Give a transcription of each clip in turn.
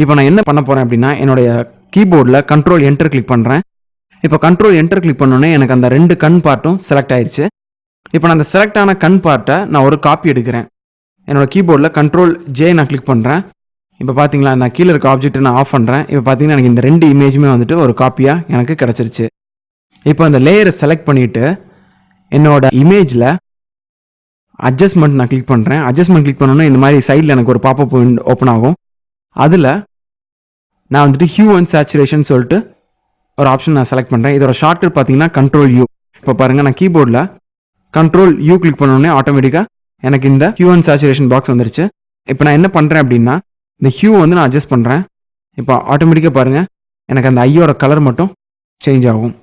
இப்போ நான் என்ன பண்ண போகிறேன் அப்படின்னா, என்னுடைய கீபோர்டில் கண்ட்ரோல் என்டர் கிளிக் பண்ணுறேன். இப்போ கண்ட்ரோல் என்டர் கிளிக் பண்ணோன்னே எனக்கு அந்த 2 கண் பார்ட்டும் செலக்ட் ஆயிடுச்சு. இப்போ நான் அந்த செலக்ட் ஆன கண் பார்ட்டை நான் ஒரு காப்பி எடுக்கிறேன். என்னோட கீபோர்டில் கண்ட்ரோல் ஜே நான் கிளிக் பண்ணுறேன். இப்போ பார்த்தீங்களா, நான் கீழே இருக்க ஆப்ஜெக்ட்டை நான் ஆஃப் பண்ணுறேன். இப்போ பார்த்தீங்கன்னா எனக்கு இந்த 2 இமேஜுமே வந்துட்டு ஒரு காப்பியாக எனக்கு கிடச்சிருச்சு. இப்போ அந்த லேயரை செலக்ட் பண்ணிவிட்டு என்னோட இமேஜில் அட்ஜஸ்ட்மெண்ட் நான் கிளிக் பண்ணுறேன். அட்ஜஸ்ட்மெண்ட் கிளிக் பண்ணோன்னா இந்த மாதிரி சைடில் எனக்கு ஒரு பாப்பப் ஓப்பன் ஆகும். அதில் நான் வந்துட்டு ஹியூ அண்ட் சேச்சுரேஷன் சொல்லிட்டு ஒரு ஆப்ஷன் நான் செலக்ட் பண்ணுறேன். இதோட ஷார்ட்கட் பார்த்தீங்கன்னா கண்ட்ரோல் யூ. இப்போ பாருங்கள், நான் கீபோர்டில் கண்ட்ரோல் யூ கிளிக் பண்ணோடனே ஆட்டோமேட்டிக்காக எனக்கு இந்த ஹியூ அண்ட் சேச்சுரேஷன் பாக்ஸ் வந்துருச்சு. இப்போ நான் என்ன பண்ணுறேன் அப்படின்னா, இந்த ஹியூ வந்து நான் அட்ஜஸ்ட் பண்ணுறேன். இப்போ ஆட்டோமேட்டிக்காக பாருங்கள், எனக்கு அந்த ஐயோட கலர் மட்டும் சேஞ்ச் ஆகும்.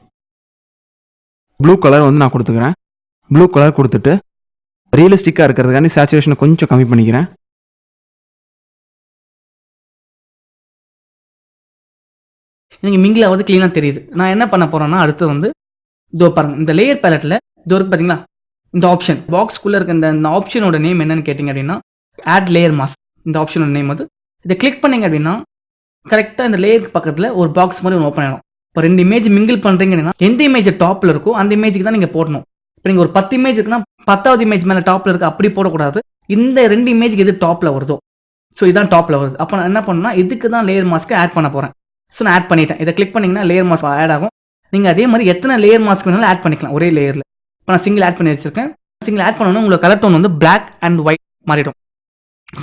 ப்ளூ கலர் வந்து நான் கொடுத்துக்கிறேன். ப்ளூ கலர் கொடுத்துட்டு ரியலிஸ்டிக்காக இருக்கிறதுக்காண்டி சேச்சுரேஷனை கொஞ்சம் கம்மி பண்ணிக்கிறேன். நீங்கள் மிங்கிலாவது க்ளீனாக தெரியுது. நான் என்ன பண்ண போகிறேன்னா, அடுத்து வந்து இதோ பாருங்கள், இந்த லேயர் பேலட்டில் இதோ இருக்கு பார்த்தீங்களா, இந்த ஆப்ஷன் பாக்ஸ்க்குள்ளே இருக்க இந்த ஆப்ஷனோட நேம் என்னன்னு கேட்டிங்க அப்படின்னா, ஆட் லேயர் மாஸ்க். இந்த ஆப்ஷனோட நேம் வந்து இதை கிளிக் பண்ணிங்க அப்படின்னா கரெக்டாக இந்த லேயருக்கு பக்கத்தில் ஒரு பாக்ஸ் மாதிரி ஒன்று ஓப்பன் ஆகிடும். இப்போ 2 இமேஜ் மிங்கிள் பண்ணுறீங்க அப்படின்னா எந்த இமேஜ் டாப்பில் இருக்கோ அந்த இமேஜுக்கு தான் நீங்கள் போடணும். இப்போ நீங்கள் ஒரு 10 இமேஜ் இருக்குன்னா 10வது இமேஜ் மேலே டாப்பில் இருக்குது அப்படி போடக்கூடாது. இந்த 2 இமேஜுக்கு எது டாப்பில் வருதோ, ஸோ இதான் டாப்பில் வருது. அப்போ நான் என்ன பண்ணணும்னா இதுக்கு தான் லேயர் மாஸ்க்கு ஆட் பண்ண போகிறேன். ஸோ நான் ஆட் பண்ணிட்டேன். இதை கிளிக் பண்ணிங்கன்னா லேயர் மாஸ்க் ஆட் ஆகும். நீங்கள் அதே மாதிரி எத்தனை லேயர் மாஸ்க் வேணாலும் ஆட் பண்ணிக்கலாம் ஒரே லேயரில். இப்போ நான் சிங்கிள் ஆட் பண்ணி வச்சிருக்கேன். சிங்கிள் ஆட் பண்ணணும் உங்களோட கலர் டோன் வந்து பிளாக் அண்ட் ஒயிட் மாறிடும்.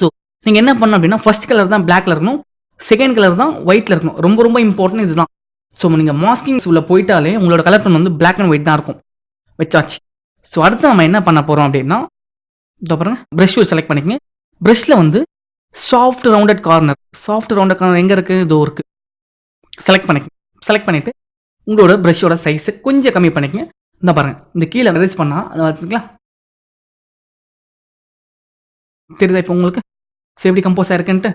ஸோ நீங்கள் என்ன பண்ணணும் அப்படின்னா, ஃபர்ஸ்ட் கலர் தான் பிளாக்ல இருக்கணும், செகண்ட் கலர் தான் ஒயிட்ல இருக்கணும். ரொம்ப ரொம்ப இம்பார்ட்டன்ட் இதுதான். ஸோ நீங்கள் மாஸ்கிங்ஸ் உள்ள போயிட்டாலே உங்களோட கலர் டோன் வந்து பிளாக் அண்ட் ஒயிட் தான் இருக்கும். வச்சாச்சு. ஸோ அடுத்து நம்ம என்ன பண்ண போகிறோம் அப்படின்னா, இதோ பாருங்க, ப்ரஷ் செலக்ட் பண்ணிக்கங்க. ப்ரஷ்ல வந்து சாஃப்ட் ரவுண்டட் கார்னர் எங்கே இருக்குது, இதோ இருக்குது. செலக்ட் பண்ணிக்கங்க. செலக்ட் பண்ணிவிட்டு உங்களோட ப்ரஷோட சைஸை கொஞ்சம் கம்மி பண்ணிக்கங்க. இந்த பாருங்க, இந்த கீழே ரெஸ் பண்ணால் அதை வச்சுக்கலாம். தெரியுதா இப்போ உங்களுக்கு எப்படி கம்போஸ் ஆயிருக்குன்ட்டு?